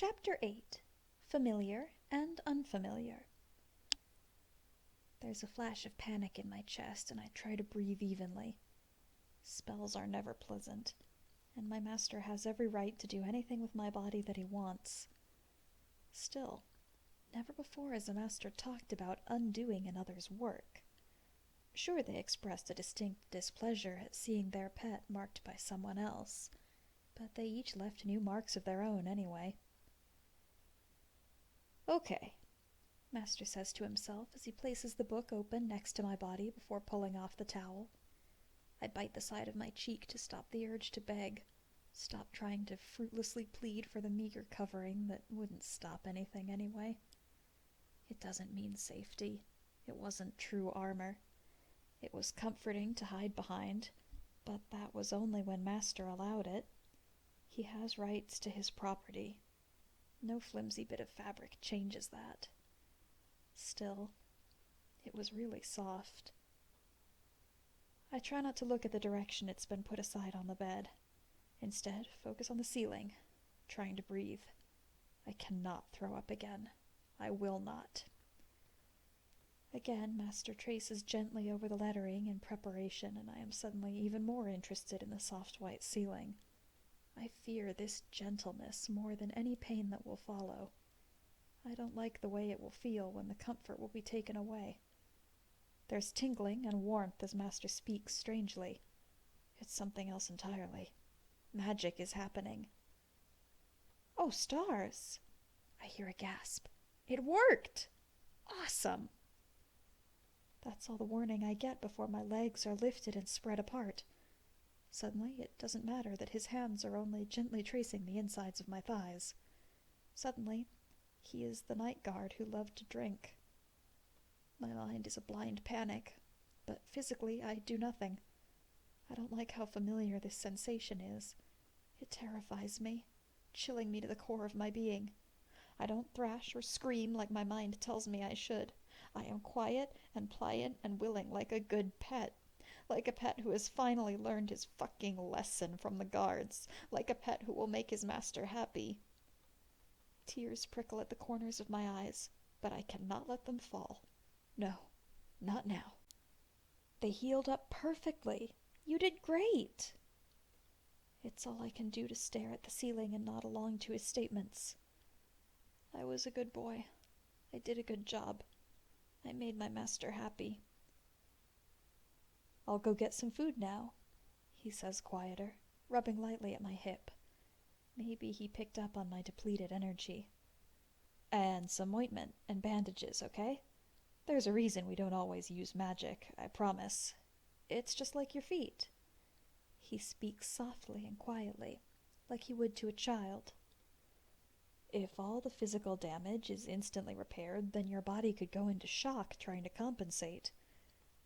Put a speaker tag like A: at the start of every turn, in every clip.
A: Chapter 8. Familiar and Unfamiliar. There's a flash of panic in my chest, and I try to breathe evenly. Spells are never pleasant, and my master has every right to do anything with my body that he wants. Still, never before has a master talked about undoing another's work. Sure, they expressed a distinct displeasure at seeing their pet marked by someone else, but they each left new marks of their own anyway. Okay, Master says to himself as he places the book open next to my body before pulling off the towel. I bite the side of my cheek to stop the urge to beg, stop trying to fruitlessly plead for the meager covering that wouldn't stop anything anyway. It doesn't mean safety. It wasn't true armor. It was comforting to hide behind, but that was only when Master allowed it. He has rights to his property. No flimsy bit of fabric changes that. Still, it was really soft. I try not to look at the direction it's been put aside on the bed. Instead, focus on the ceiling, trying to breathe. I cannot throw up again. I will not. Again, Master traces gently over the lettering in preparation, and I am suddenly even more interested in the soft white ceiling. I fear this gentleness more than any pain that will follow. I don't like the way it will feel when the comfort will be taken away. There's tingling and warmth as Master speaks strangely. It's something else entirely. Magic is happening. Oh, stars! I hear a gasp. It worked! Awesome! That's all the warning I get before my legs are lifted and spread apart. Suddenly, it doesn't matter that his hands are only gently tracing the insides of my thighs. Suddenly, he is the night guard who loved to drink. My mind is a blind panic, but physically I do nothing. I don't like how familiar this sensation is. It terrifies me, chilling me to the core of my being. I don't thrash or scream like my mind tells me I should. I am quiet and pliant and willing like a good pet. Like a pet who has finally learned his fucking lesson from the guards. Like a pet who will make his master happy. Tears prickle at the corners of my eyes, but I cannot let them fall. No, not now. They healed up perfectly. You did great. It's all I can do to stare at the ceiling and nod along to his statements. I was a good boy. I did a good job. I made my master happy. I'll go get some food now, he says quieter, rubbing lightly at my hip. Maybe he picked up on my depleted energy. And some ointment and bandages, okay? There's a reason we don't always use magic, I promise. It's just like your feet. He speaks softly and quietly, like he would to a child. If all the physical damage is instantly repaired, then your body could go into shock trying to compensate.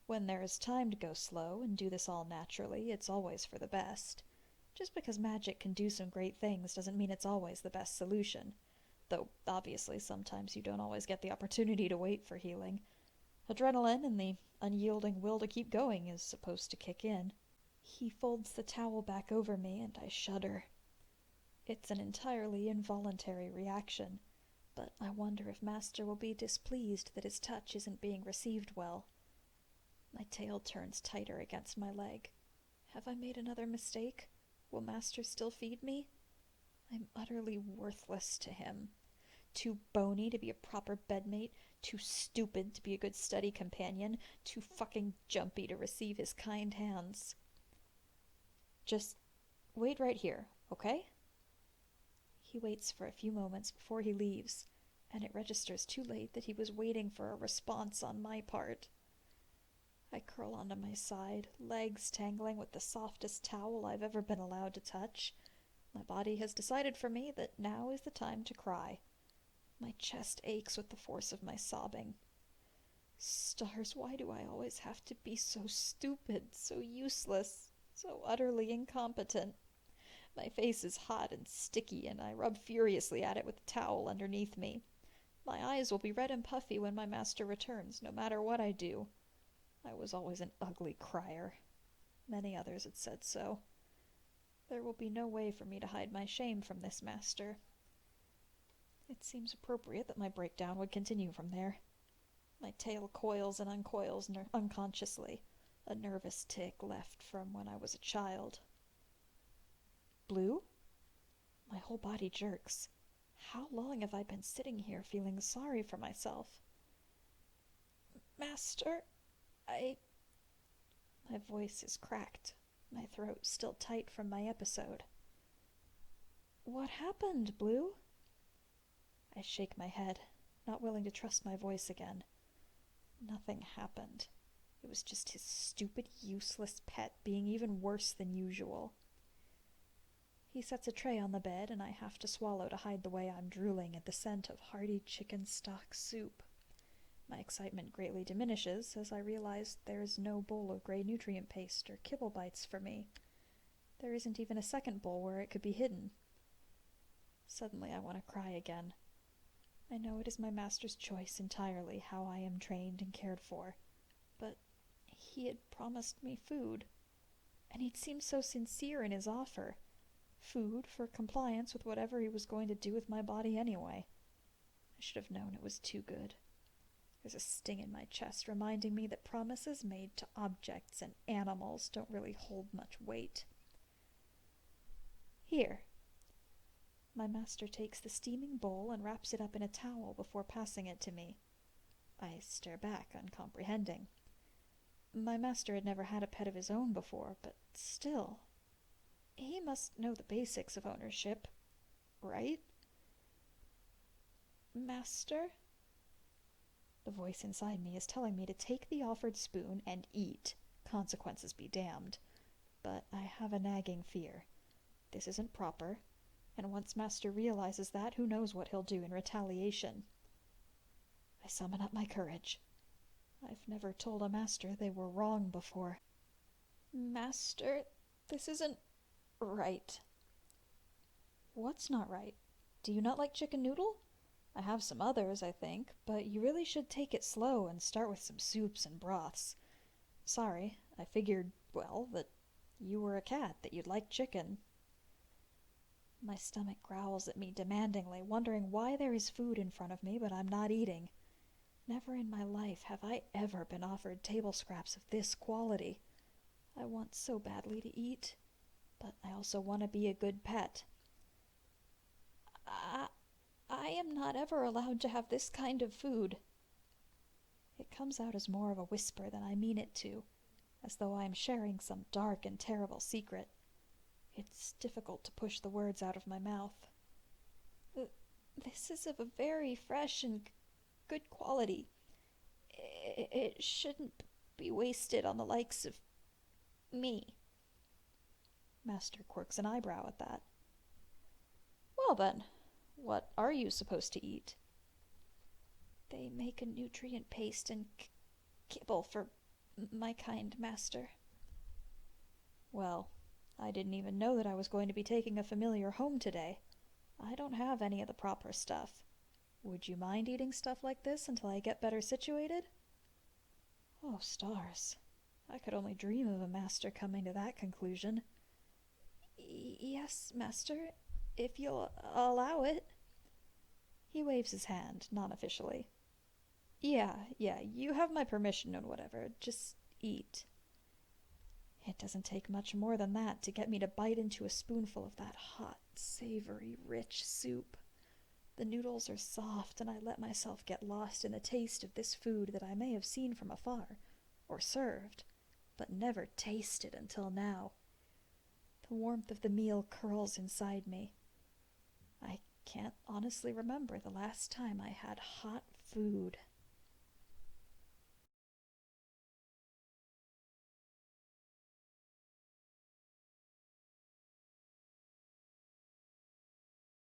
A: When there is time to go slow and do this all naturally, it's always for the best. Just because magic can do some great things doesn't mean it's always the best solution. Though, obviously, sometimes you don't always get the opportunity to wait for healing. Adrenaline and the unyielding will to keep going is supposed to kick in. He folds the towel back over me and I shudder. It's an entirely involuntary reaction, but I wonder if Master will be displeased that his touch isn't being received well. My tail turns tighter against my leg. Have I made another mistake? Will Master still feed me? I'm utterly worthless to him. Too bony to be a proper bedmate, too stupid to be a good study companion, too fucking jumpy to receive his kind hands. Just wait right here, okay? He waits for a few moments before he leaves, and it registers too late that he was waiting for a response on my part. I curl onto my side, legs tangling with the softest towel I've ever been allowed to touch. My body has decided for me that now is the time to cry. My chest aches with the force of my sobbing. Stars, why do I always have to be so stupid, so useless, so utterly incompetent? My face is hot and sticky, and I rub furiously at it with the towel underneath me. My eyes will be red and puffy when my master returns, no matter what I do. I was always an ugly crier. Many others had said so. There will be no way for me to hide my shame from this master. It seems appropriate that my breakdown would continue from there. My tail coils and uncoils unconsciously, a nervous tick left from when I was a child. Blue? My whole body jerks. How long have I been sitting here feeling sorry for myself? Master, My voice is cracked, my throat still tight from my episode. What happened, Blue? I shake my head, not willing to trust my voice again. Nothing happened. It was just his stupid, useless pet being even worse than usual. He sets a tray on the bed, and I have to swallow to hide the way I'm drooling at the scent of hearty chicken stock soup. My excitement greatly diminishes as I realize there is no bowl of gray nutrient paste or kibble bites for me. There isn't even a second bowl where it could be hidden. Suddenly I want to cry again. I know it is my master's choice entirely how I am trained and cared for, but he had promised me food, and he'd seemed so sincere in his offer. Food for compliance with whatever he was going to do with my body anyway. I should have known it was too good. There's a sting in my chest reminding me that promises made to objects and animals don't really hold much weight. Here. My master takes the steaming bowl and wraps it up in a towel before passing it to me. I stare back, uncomprehending. My master had never had a pet of his own before, but still, he must know the basics of ownership, right? Master? The voice inside me is telling me to take the offered spoon and eat. Consequences be damned. But I have a nagging fear. This isn't proper, and once Master realizes that, who knows what he'll do in retaliation. I summon up my courage. I've never told a master they were wrong before. Master, this isn't right. What's not right? Do you not like chicken noodle? I have some others, I think, but you really should take it slow and start with some soups and broths. Sorry, I figured, well, that you were a cat, that you'd like chicken. My stomach growls at me demandingly, wondering why there is food in front of me, but I'm not eating. Never in my life have I ever been offered table scraps of this quality. I want so badly to eat, but I also want to be a good pet. I am not ever allowed to have this kind of food. It comes out as more of a whisper than I mean it to, as though I am sharing some dark and terrible secret. It's difficult to push the words out of my mouth. This is of a very fresh and good quality. It shouldn't be wasted on the likes of me. Master quirks an eyebrow at that. Well then, what are you supposed to eat? They make a nutrient paste and kibble for my kind, Master. Well, I didn't even know that I was going to be taking a familiar home today. I don't have any of the proper stuff. Would you mind eating stuff like this until I get better situated? Oh, stars. I could only dream of a master coming to that conclusion. Yes, Master, if you'll allow it. He waves his hand, non-officially. Yeah, you have my permission and whatever. Just eat. It doesn't take much more than that to get me to bite into a spoonful of that hot, savory, rich soup. The noodles are soft, and I let myself get lost in the taste of this food that I may have seen from afar, or served, but never tasted until now. The warmth of the meal curls inside me. I can't honestly remember the last time I had hot food.